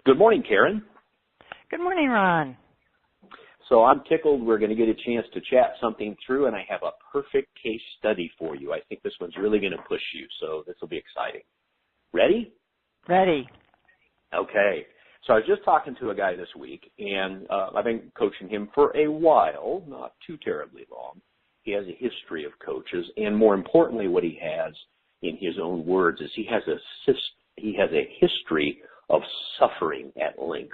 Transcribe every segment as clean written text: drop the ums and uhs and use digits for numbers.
Good morning, Karen. Good morning, Ron. So I'm tickled we're going to get a chance to chat something through, and I have a perfect case study for you. I think this one's really going to push you, so this will be exciting. Ready? Ready. Okay. So I was just talking to a guy this week, and I've been coaching him for a while, not too terribly long. He has a history of coaches, and more importantly, what he has, in his own words, is he has a history of suffering at length.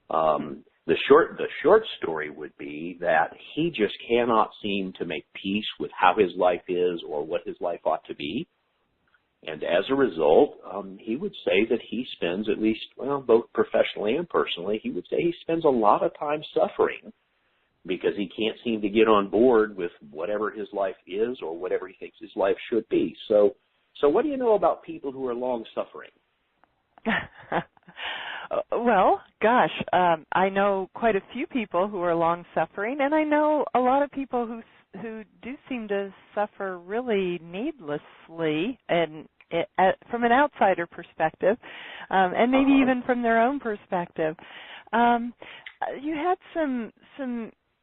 The short story would be that he just cannot seem to make peace with how his life is or what his life ought to be. And as a result, he would say that he spends at least, both professionally and personally, he would say he spends a lot of time suffering because he can't seem to get on board with whatever his life is or whatever he thinks his life should be. So what do you know about people who are long suffering? Well, gosh, I know quite a few people who are long suffering, and I know a lot of people who do seem to suffer really needlessly, and from an outsider perspective, and maybe even from their own perspective. You had some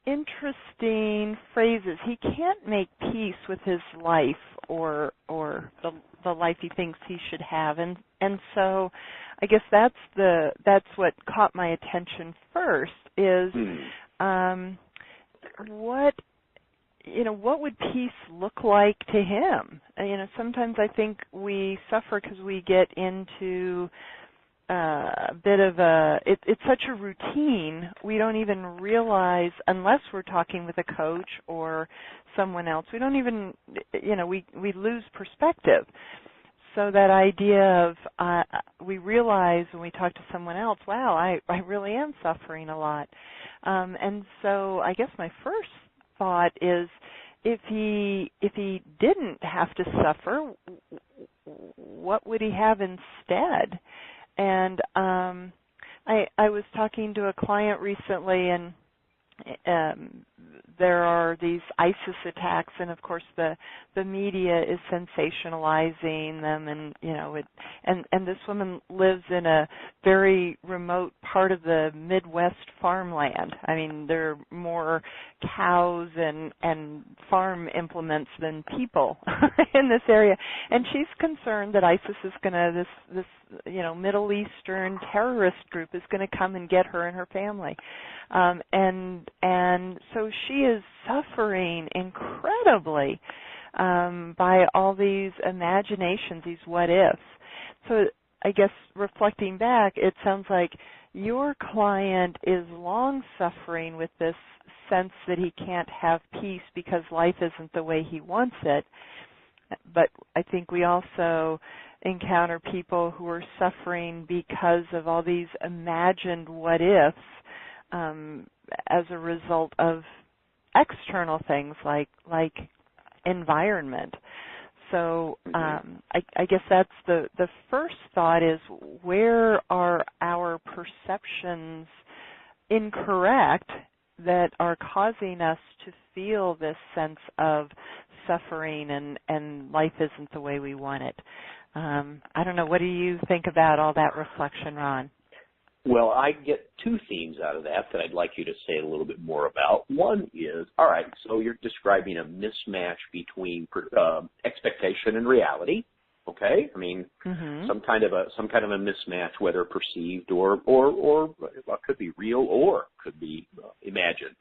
interesting phrases. He can't make peace with his life or the life he thinks he should have, and so I guess that's what caught my attention first is what would peace look like to him? Sometimes I think we suffer because we get into a bit of it's such a routine, we don't even realize, unless we're talking with a coach or someone else, we don't even, we lose perspective. So that idea of we realize when we talk to someone else, wow, I really am suffering a lot. And so I guess my first thought is if he didn't have to suffer, what would he have instead? And I was talking to a client recently, and there are these ISIS attacks, and of course the media is sensationalizing them, and and this woman lives in a very remote part of the Midwest farmland. I mean, there are more cows and farm implements than people in this area, and she's concerned that ISIS is going to this Middle Eastern terrorist group is going to come and get her and her family. And so she is suffering incredibly by all these imaginations, these what ifs. So I guess reflecting back, it sounds like your client is long suffering with this sense that he can't have peace because life isn't the way he wants it. But I think we also encounter people who are suffering because of all these imagined what ifs, as a result of external things like environment. So I guess that's the first thought is, where are our perceptions incorrect that are causing us to feel this sense of suffering and life isn't the way we want it? I don't know. What do you think about all that reflection, Ron? Well, I get two themes out of that I'd like you to say a little bit more about. One is, all right, so you're describing a mismatch between expectation and reality, okay? I mean, some kind of a mismatch, whether perceived or could be real or could be imagined,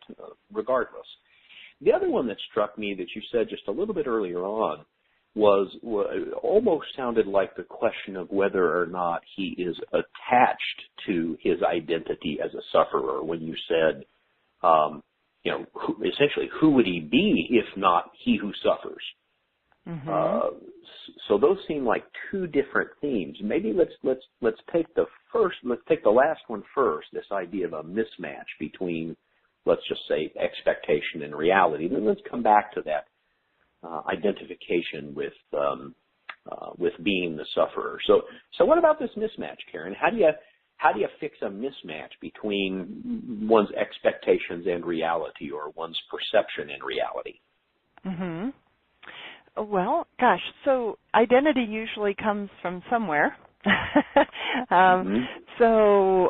regardless. The other one that struck me that you said just a little bit earlier on was almost sounded like the question of whether or not he is attached to his identity as a sufferer, when you said, essentially, who would he be if not he who suffers? So those seem like two different themes. Maybe let's take the last one first, this idea of a mismatch between, let's just say, expectation and reality. Then let's come back to that identification with being the sufferer. So what about this mismatch, Karen? How do you fix a mismatch between one's expectations and reality, or one's perception and reality? Well, gosh, so identity usually comes from somewhere. So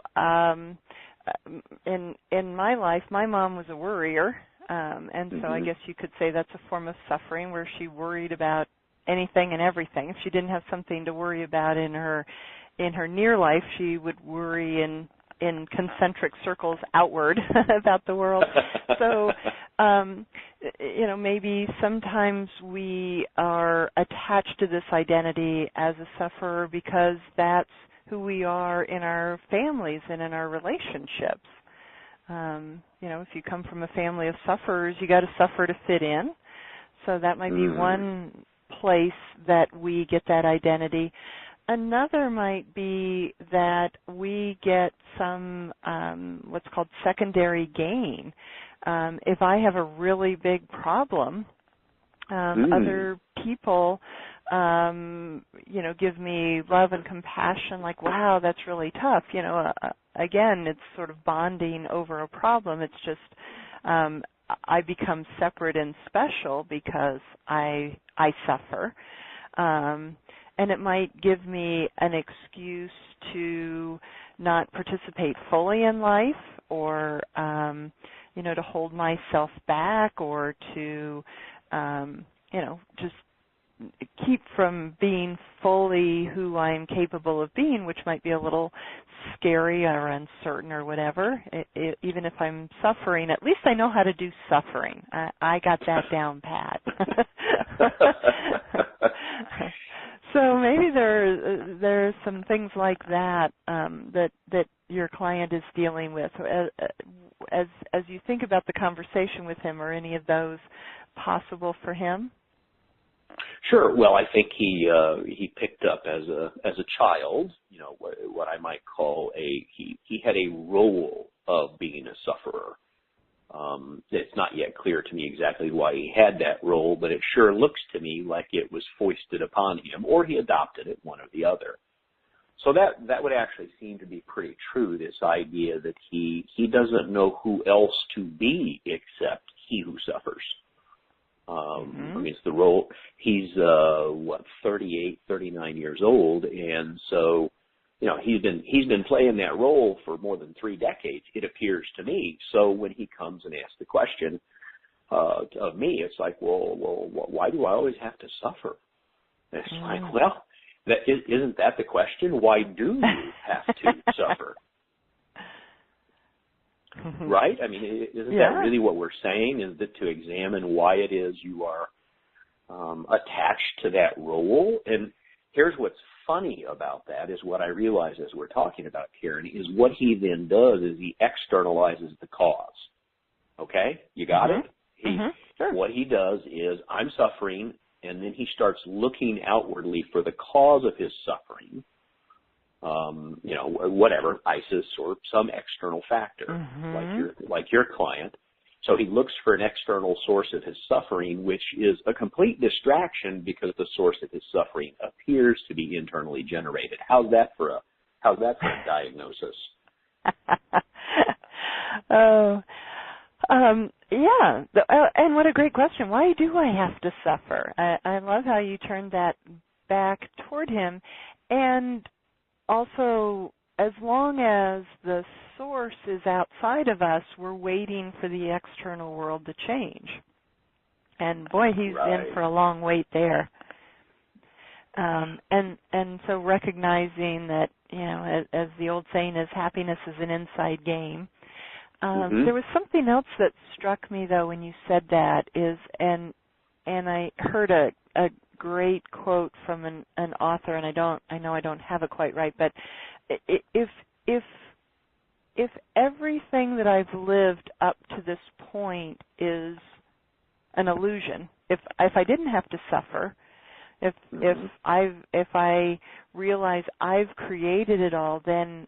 in my life, my mom was a worrier, and so I guess you could say that's a form of suffering where she worried about anything and everything. If she didn't have something to worry about in her near life, she would worry in concentric circles outward about the world. So, maybe sometimes we are attached to this identity as a sufferer because that's who we are in our families and in our relationships. If you come from a family of sufferers, you got to suffer to fit in. So that might be one place that we get that identity. Another might be that we get some what's called secondary gain. If I have a really big problem, other people, give me love and compassion, like, wow, that's really tough. Again, it's sort of bonding over a problem. It's just I become separate and special because I suffer. And it might give me an excuse to not participate fully in life, or to hold myself back, or to just keep from being fully who I'm capable of being, which might be a little scary or uncertain or whatever. Even if I'm suffering, at least I know how to do suffering. I got that down pat. So maybe there's some things like that that your client is dealing with. As you think about the conversation with him, are any of those possible for him? Sure. Well, I think he picked up as a child, what I might call he had a role of being a sufferer. It's not yet clear to me exactly why he had that role, but it sure looks to me like it was foisted upon him, or he adopted it, one or the other. So that would actually seem to be pretty true, this idea that he doesn't know who else to be except he who suffers. I mean, it's the role. He's 38, 39 years old, and so he's been playing that role for more than 3 decades, it appears to me. So when he comes and asks the question of me, it's like, well, why do I always have to suffer? And it's like, well, isn't that the question? Why do you have to suffer? Right? I mean, isn't that really what we're saying? Is that to examine why it is you are attached to that role? And here's what's funny about that is what I realize as we're talking about, Karen, is what he then does is he externalizes the cause. Okay? You got it? Sure. What he does is, I'm suffering, and then he starts looking outwardly for the cause of his suffering. Whatever, ISIS or some external factor, like your client. So he looks for an external source of his suffering, which is a complete distraction because the source of his suffering appears to be internally generated. How's that for a diagnosis? Yeah. And what a great question. Why do I have to suffer? I love how you turned that back toward him. And also, as long as the source is outside of us, we're waiting for the external world to change. And boy, he's in for a long wait there. And so recognizing that, as the old saying is, happiness is an inside game. There was something else that struck me though when you said that and I heard a great quote from an author, and I know I don't have it quite right, but if everything that I've lived up to this point is an illusion, if I didn't have to suffer, if I realize I've created it all, then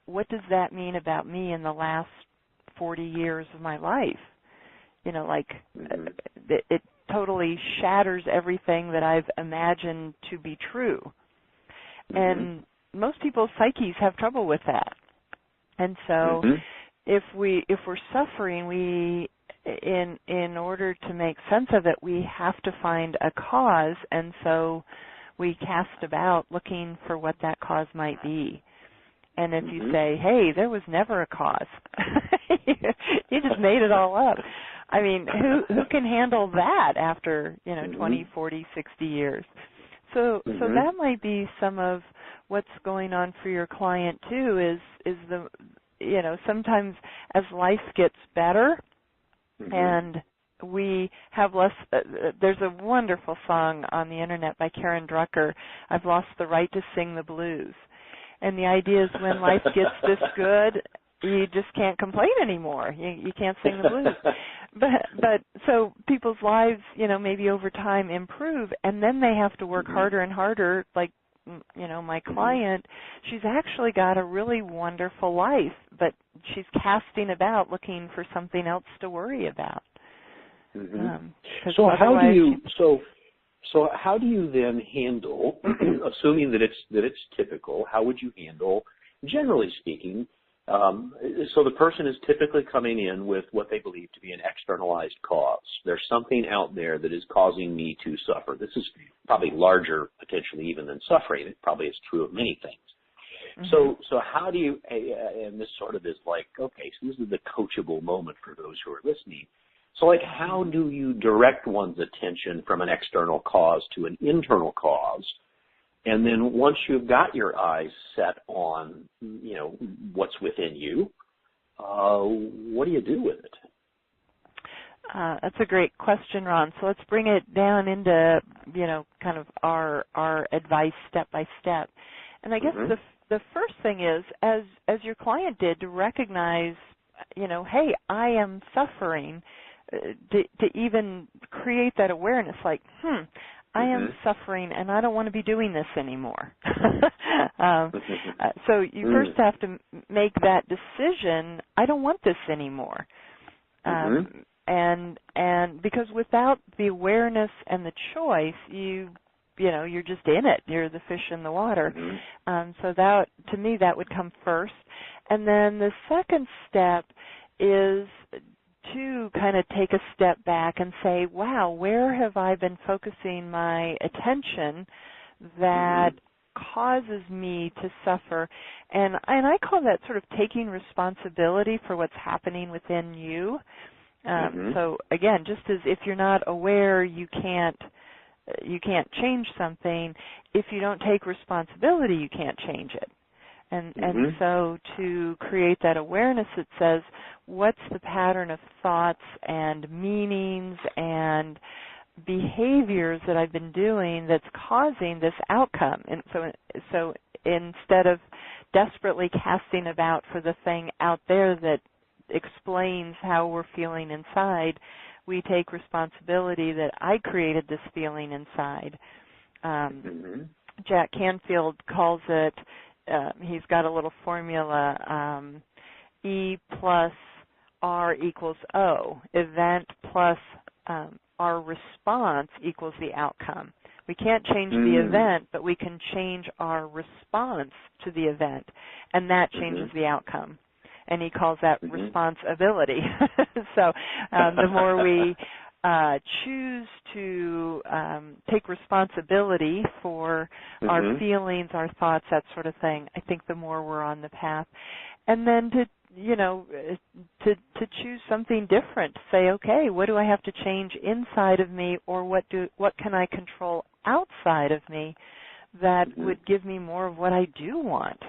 what does that mean about me in the last 40 years of my life? It totally shatters everything that I've imagined to be true. And most people's psyches have trouble with that. And so if we're suffering, we in order to make sense of it, we have to find a cause, and so we cast about looking for what that cause might be. And if you say, hey, there was never a cause, you just made it all up. I mean, who can handle that after, 20, 40, 60 years? So that might be some of what's going on for your client too, is the, sometimes as life gets better and we have less, there's a wonderful song on the internet by Karen Drucker, I've lost the right to sing the blues. And the idea is when life gets this good, you just can't complain anymore. You can't sing the blues. But so people's lives, maybe over time improve, and then they have to work harder and harder. Like, my client, she's actually got a really wonderful life, but she's casting about looking for something else to worry about. So how do you then handle, assuming that it's typical, how would you handle, generally speaking, so the person is typically coming in with what they believe to be an externalized cause. There's something out there that is causing me to suffer. This is probably larger, potentially, even than suffering. It probably is true of many things. So how do you, and this sort of is like, okay, so this is the coachable moment for those who are listening. So, like, how do you direct one's attention from an external cause to an internal cause? And then once you've got your eyes set on, what's within you, what do you do with it? That's a great question, Ron. So let's bring it down into, kind of our advice step by step. And I guess the first thing is, as your client did, to recognize, hey, I am suffering, to even create that awareness, like, I am suffering and I don't want to be doing this anymore. So you first have to make that decision, I don't want this anymore. And because without the awareness and the choice, you're just in it. You're the fish in the water. So that, to me, that would come first. And then the second step is to kind of take a step back and say, wow, where have I been focusing my attention that causes me to suffer? And I call that sort of taking responsibility for what's happening within you. So again, just as if you're not aware, you can't change something. If you don't take responsibility, you can't change it. And so to create that awareness, it says, what's the pattern of thoughts and meanings and behaviors that I've been doing that's causing this outcome? And so instead of desperately casting about for the thing out there that explains how we're feeling inside, we take responsibility that I created this feeling inside. Jack Canfield calls it, he's got a little formula, E plus R equals O. Event plus our response equals the outcome. We can't change the event, but we can change our response to the event, and that changes the outcome. And he calls that responsibility. So the more we choose to take responsibility for our feelings, our thoughts, that sort of thing, I think the more we're on the path. And then to choose something different, to say, okay, what do I have to change inside of me, or what can I control outside of me that would give me more of what I do want?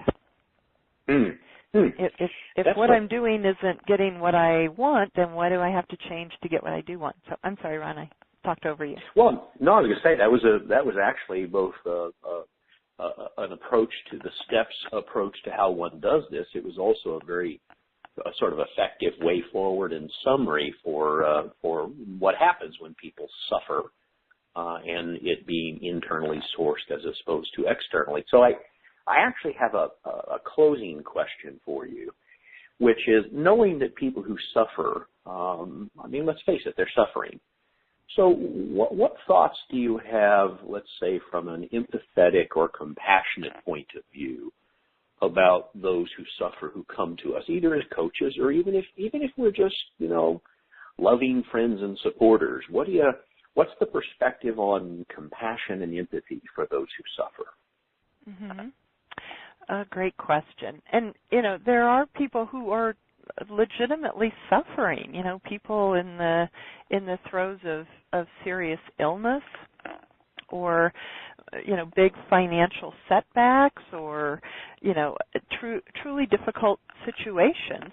If what I'm doing isn't getting what I want, then what do I have to change to get what I do want? So I'm sorry, Ron, I talked over you. Well, no, I was going to say that was actually both an approach to the steps approach to how one does this. It was also a very sort of effective way forward and summary for what happens when people suffer and it being internally sourced as opposed to externally. So I actually have a closing question for you, which is, knowing that people who suffer, let's face it, they're suffering. So what thoughts do you have, let's say, from an empathetic or compassionate point of view about those who suffer, who come to us, either as coaches or even if we're just, loving friends and supporters? What's the perspective on compassion and empathy for those who suffer? a great question. And, there are people who are legitimately suffering, people in the throes of serious illness or, big financial setbacks or, truly difficult situations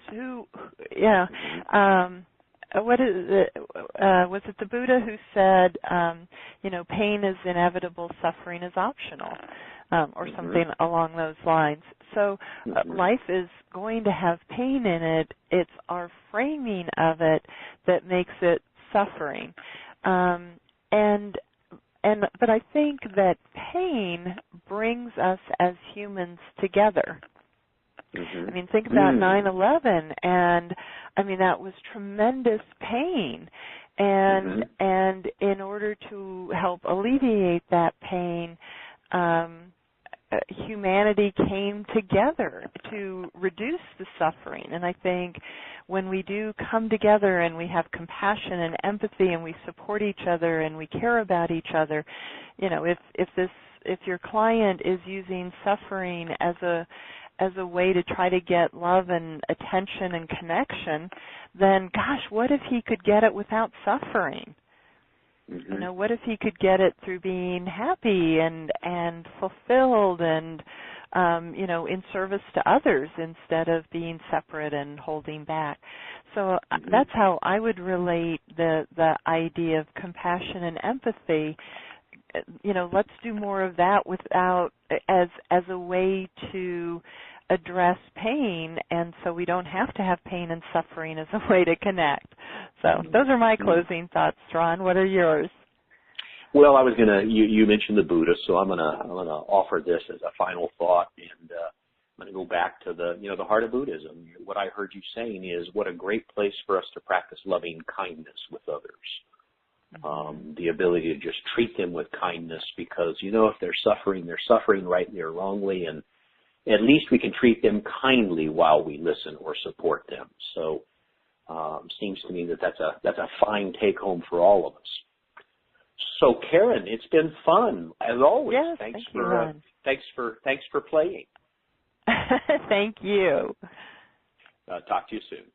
what is it? Was it the Buddha who said, pain is inevitable, suffering is optional, or something along those lines? So life is going to have pain in it. It's our framing of it that makes it suffering. But I think that pain brings us as humans together. I mean, think about 9/11, and that was tremendous pain, and in order to help alleviate that pain, humanity came together to reduce the suffering. And I think when we do come together and we have compassion and empathy and we support each other and we care about each other, if your client is using suffering as a way to try to get love and attention and connection, then gosh, what if he could get it without suffering? What if he could get it through being happy and fulfilled and in service to others instead of being separate and holding back? So that's how I would relate the idea of compassion and empathy. Let's do more of that without as a way to address pain, and so we don't have to have pain and suffering as a way to connect. So those are my closing thoughts, Ron. What are yours? Well, I was you mentioned the Buddha, so I'm gonna offer this as a final thought, and I'm gonna go back to the heart of Buddhism. What I heard you saying is what a great place for us to practice loving kindness with others. The ability to just treat them with kindness, because if they're suffering rightly or wrongly, and at least we can treat them kindly while we listen or support them. So seems to me that's a fine take home for all of us. So Karen, it's been fun as always. Yes, thanks for for playing. Thank you. Talk to you soon.